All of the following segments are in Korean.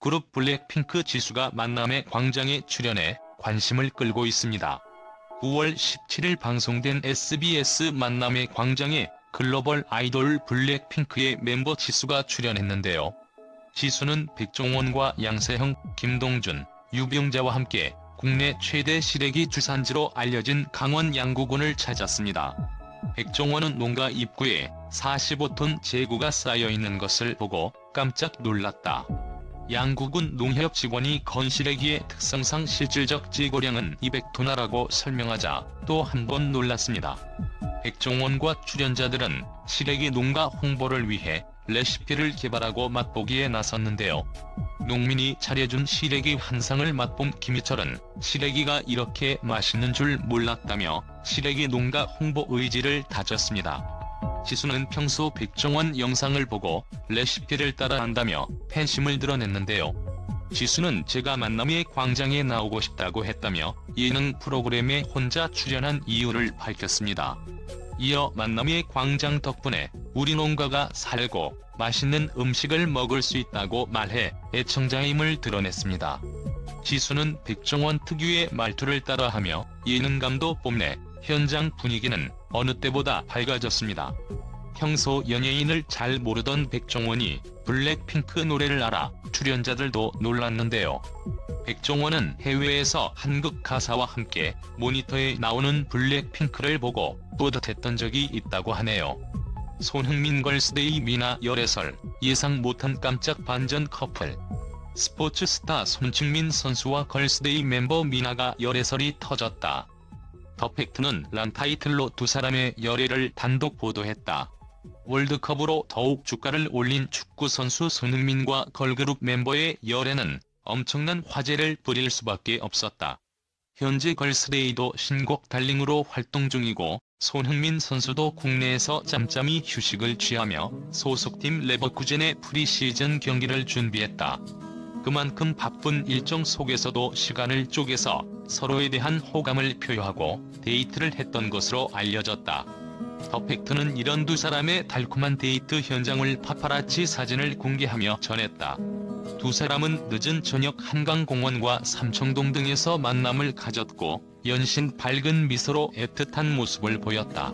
그룹 블랙핑크 지수가 만남의 광장에 출연해 관심을 끌고 있습니다. 9월 17일 방송된 SBS 만남의 광장에 글로벌 아이돌 블랙핑크의 멤버 지수가 출연했는데요. 지수는 백종원과 양세형, 김동준, 유병자와 함께 국내 최대 시래기 주산지로 알려진 강원 양구군을 찾았습니다. 백종원은 농가 입구에 45톤 제구가 쌓여있는 것을 보고 깜짝 놀랐다. 양구군 농협 직원이 건 시래기의 특성상 실질적 제고량은 200톤이라고 설명하자 또 한 번 놀랐습니다. 백종원과 출연자들은 시래기 농가 홍보를 위해 레시피를 개발하고 맛보기에 나섰는데요. 농민이 차려준 시래기 한 상을 맛본 김희철은 시래기가 이렇게 맛있는 줄 몰랐다며 시래기 농가 홍보 의지를 다졌습니다. 지수는 평소 백종원 영상을 보고 레시피를 따라한다며 팬심을 드러냈는데요. 지수는 제가 만남의 광장에 나오고 싶다고 했다며 예능 프로그램에 혼자 출연한 이유를 밝혔습니다. 이어 만남의 광장 덕분에 우리 농가가 살고 맛있는 음식을 먹을 수 있다고 말해 애청자임을 드러냈습니다. 지수는 백종원 특유의 말투를 따라하며 예능감도 뽐내 현장 분위기는 어느 때보다 밝아졌습니다. 평소 연예인을 잘 모르던 백종원이 블랙핑크 노래를 알아 출연자들도 놀랐는데요. 백종원은 해외에서 한국 가사와 함께 모니터에 나오는 블랙핑크를 보고 뿌듯했던 적이 있다고 하네요. 손흥민 걸스데이 미나 열애설, 예상 못한 깜짝 반전 커플. 스포츠 스타 손흥민 선수와 걸스데이 멤버 미나가 열애설이 터졌다. 더 팩트는 란 타이틀로 두 사람의 열애를 단독 보도했다. 월드컵으로 더욱 주가를 올린 축구선수 손흥민과 걸그룹 멤버의 열애는 엄청난 화제를 부릴 수밖에 없었다. 현재 걸스데이도 신곡 달링으로 활동 중이고 손흥민 선수도 국내에서 짬짬이 휴식을 취하며 소속팀 레버쿠젠의 프리시즌 경기를 준비했다. 그만큼 바쁜 일정 속에서도 시간을 쪼개서 서로에 대한 호감을 표하고 데이트를 했던 것으로 알려졌다. 더 팩트는 이런 두 사람의 달콤한 데이트 현장을 파파라치 사진을 공개하며 전했다. 두 사람은 늦은 저녁 한강공원과 삼청동 등에서 만남을 가졌고 연신 밝은 미소로 애틋한 모습을 보였다.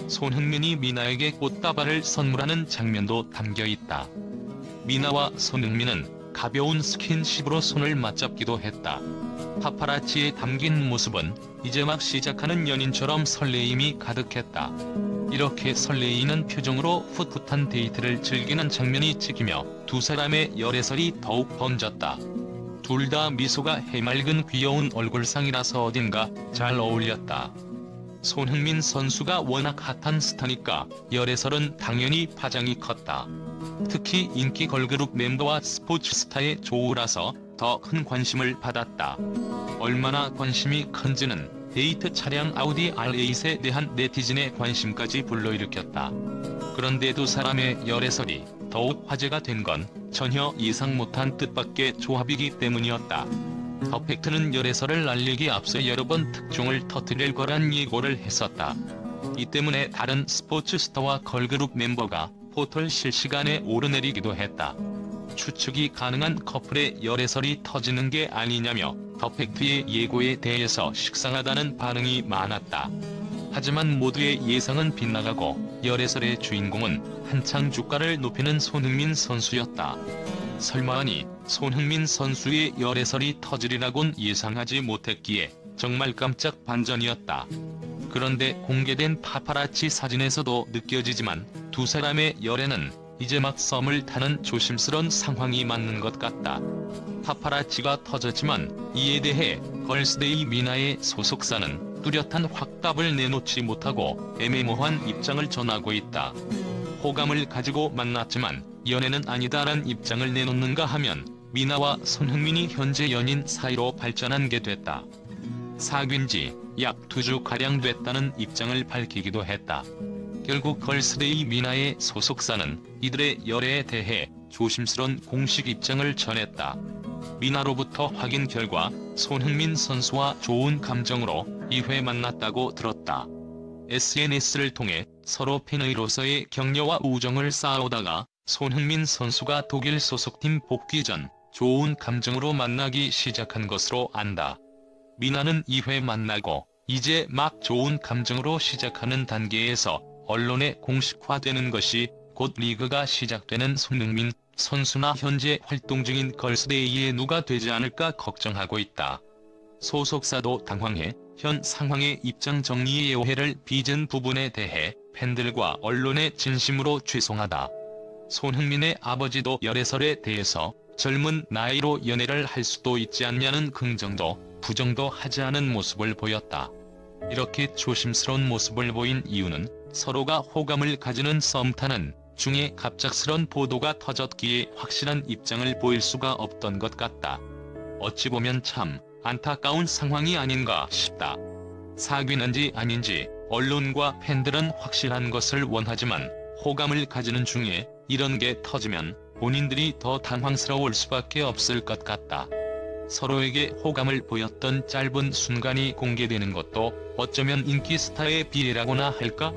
손흥민이 미나에게 꽃다발을 선물하는 장면도 담겨있다. 미나와 손흥민은 가벼운 스킨십으로 손을 맞잡기도 했다. 파파라치에 담긴 모습은 이제 막 시작하는 연인처럼 설레임이 가득했다. 이렇게 설레이는 표정으로 풋풋한 데이트를 즐기는 장면이 찍히며 두 사람의 열애설이 더욱 번졌다. 둘 다 미소가 해맑은 귀여운 얼굴상이라서 어딘가 잘 어울렸다. 손흥민 선수가 워낙 핫한 스타니까 열애설은 당연히 파장이 컸다. 특히 인기 걸그룹 멤버와 스포츠 스타의 조우라서 더 큰 관심을 받았다. 얼마나 관심이 큰지는 데이트 차량 아우디 R8에 대한 네티즌의 관심까지 불러일으켰다. 그런데 두 사람의 열애설이 더욱 화제가 된 건 전혀 예상 못한 뜻밖의 조합이기 때문이었다. 더 팩트는 열애설을 알리기 앞서 여러 번 특종을 터뜨릴 거란 예고를 했었다. 이 때문에 다른 스포츠 스타와 걸그룹 멤버가 포털 실시간에 오르내리기도 했다. 추측이 가능한 커플의 열애설이 터지는 게 아니냐며 더 팩트의 예고에 대해서 식상하다는 반응이 많았다. 하지만 모두의 예상은 빗나가고 열애설의 주인공은 한창 주가를 높이는 손흥민 선수였다. 설마하니 손흥민 선수의 열애설이 터지리라곤 예상하지 못했기에 정말 깜짝 반전이었다. 그런데 공개된 파파라치 사진에서도 느껴지지만 두 사람의 열애는 이제 막 썸을 타는 조심스런 상황이 맞는 것 같다. 파파라치가 터졌지만 이에 대해 걸스데이 미나의 소속사는 뚜렷한 확답을 내놓지 못하고 애매모호한 입장을 전하고 있다. 호감을 가지고 만났지만 연애는 아니다란 입장을 내놓는가 하면 미나와 손흥민이 현재 연인 사이로 발전한 게 됐다. 사귄 지 약 2주가량 됐다는 입장을 밝히기도 했다. 결국 걸스데이 미나의 소속사는 이들의 열애에 대해 조심스런 공식 입장을 전했다. 미나로부터 확인 결과 손흥민 선수와 좋은 감정으로 2회 만났다고 들었다. SNS를 통해 서로 팬의로서의 격려와 우정을 쌓아오다가 손흥민 선수가 독일 소속팀 복귀 전 좋은 감정으로 만나기 시작한 것으로 안다. 미나는 2회 만나고 이제 막 좋은 감정으로 시작하는 단계에서 언론에 공식화되는 것이 곧 리그가 시작되는 손흥민 선수나 현재 활동 중인 걸스데이의 누가 되지 않을까 걱정하고 있다. 소속사도 당황해 현 상황의 입장 정리에 오해를 빚은 부분에 대해 팬들과 언론에 진심으로 죄송하다. 손흥민의 아버지도 열애설에 대해서 젊은 나이로 연애를 할 수도 있지 않냐는 긍정도 부정도 하지 않은 모습을 보였다. 이렇게 조심스러운 모습을 보인 이유는 서로가 호감을 가지는 썸 타는 중에 갑작스런 보도가 터졌기에 확실한 입장을 보일 수가 없던 것 같다. 어찌 보면 참 안타까운 상황이 아닌가 싶다. 사귀는지 아닌지 언론과 팬들은 확실한 것을 원하지만 호감을 가지는 중에 이런 게 터지면 본인들이 더 당황스러울 수밖에 없을 것 같다. 서로에게 호감을 보였던 짧은 순간이 공개되는 것도 어쩌면 인기 스타의 비례라고나 할까?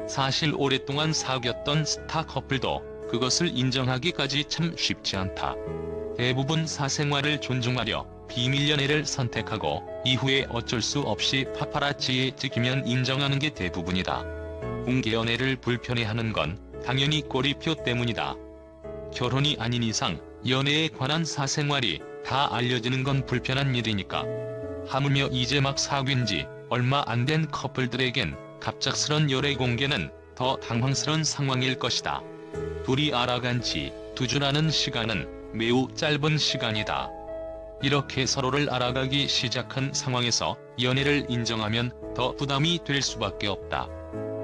사실 오랫동안 사귀었던 스타 커플도 그것을 인정하기까지 참 쉽지 않다. 대부분 사생활을 존중하려 비밀 연애를 선택하고 이후에 어쩔 수 없이 파파라치에 찍히면 인정하는 게 대부분이다. 공개 연애를 불편해하는 건 당연히 꼬리표 때문이다. 결혼이 아닌 이상 연애에 관한 사생활이 다 알려지는 건 불편한 일이니까. 하물며 이제 막 사귄 지 얼마 안 된 커플들에겐 갑작스런 연애 공개는 더 당황스러운 상황일 것이다. 둘이 알아간 지 2주라는 시간은 매우 짧은 시간이다. 이렇게 서로를 알아가기 시작한 상황에서 연애를 인정하면 더 부담이 될 수밖에 없다.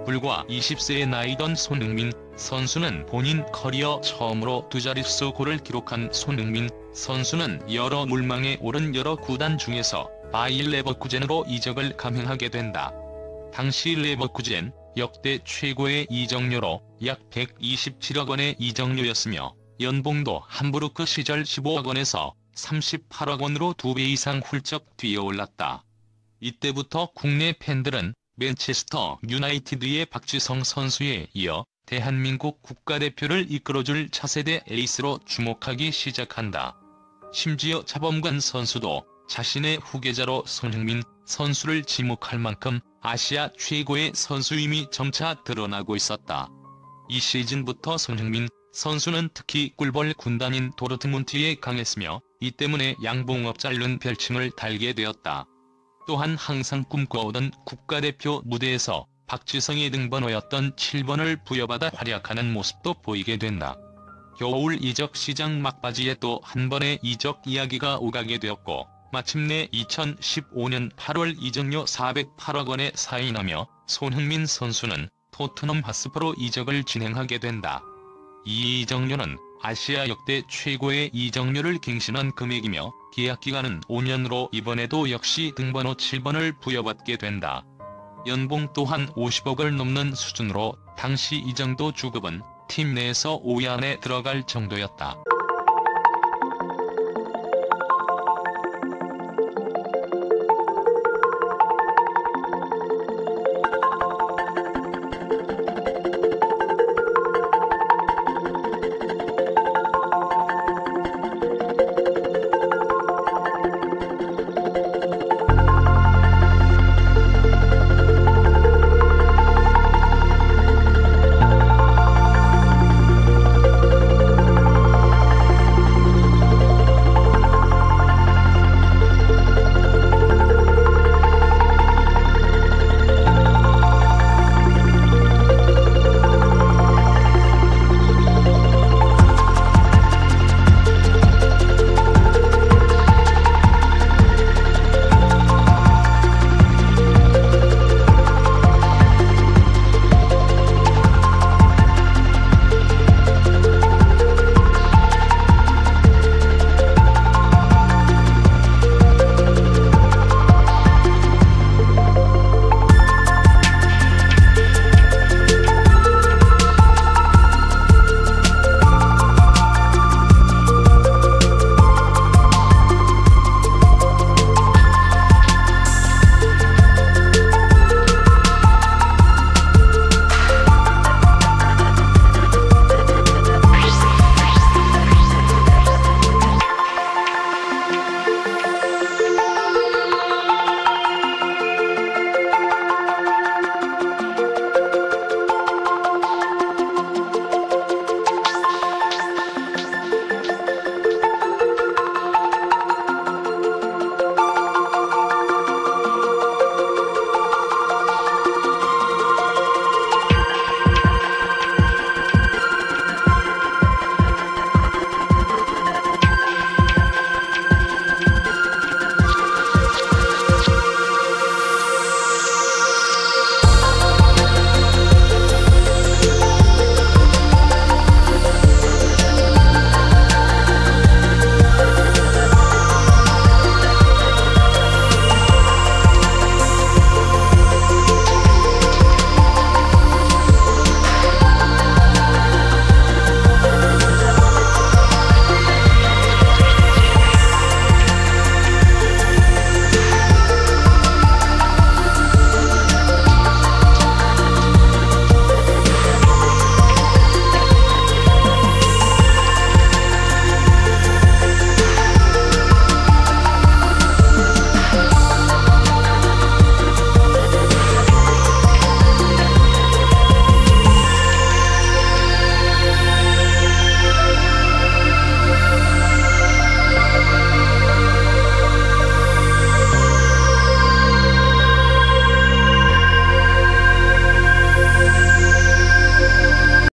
불과 20세의 나이던 손흥민 선수는 본인 커리어 처음으로 2자릿수 골을 기록한 손흥민 선수는 여러 물망에 오른 여러 구단 중에서 바이엘 레버쿠젠으로 이적을 감행하게 된다. 당시 레버쿠젠 역대 최고의 이적료로 약 127억 원의 이적료였으며 연봉도 함부르크 시절 15억 원에서 38억 원으로 2배 이상 훌쩍 뛰어올랐다. 이때부터 국내 팬들은 맨체스터 유나이티드의 박지성 선수에 이어 대한민국 국가대표를 이끌어줄 차세대 에이스로 주목하기 시작한다. 심지어 차범근 선수도 자신의 후계자로 손흥민 선수를 지목할 만큼 아시아 최고의 선수임이 점차 드러나고 있었다. 이 시즌부터 손흥민 선수는 특히 꿀벌 군단인 도르트문트에 강했으며 이 때문에 양봉업잘룬 별칭을 달게 되었다. 또한 항상 꿈꿔오던 국가대표 무대에서 박지성의 등번호였던 7번을 부여받아 활약하는 모습도 보이게 된다. 겨울 이적 시장 막바지에 또 한 번의 이적 이야기가 오가게 되었고 마침내 2015년 8월 이적료 408억 원에 사인하며 손흥민 선수는 토트넘 핫스퍼로 이적을 진행하게 된다. 이 이적료는 아시아 역대 최고의 이적료를 갱신한 금액이며 계약기간은 5년으로 이번에도 역시 등번호 7번을 부여받게 된다. 연봉 또한 50억을 넘는 수준으로 당시 이 정도 주급은 팀 내에서 5위 안에 들어갈 정도였다.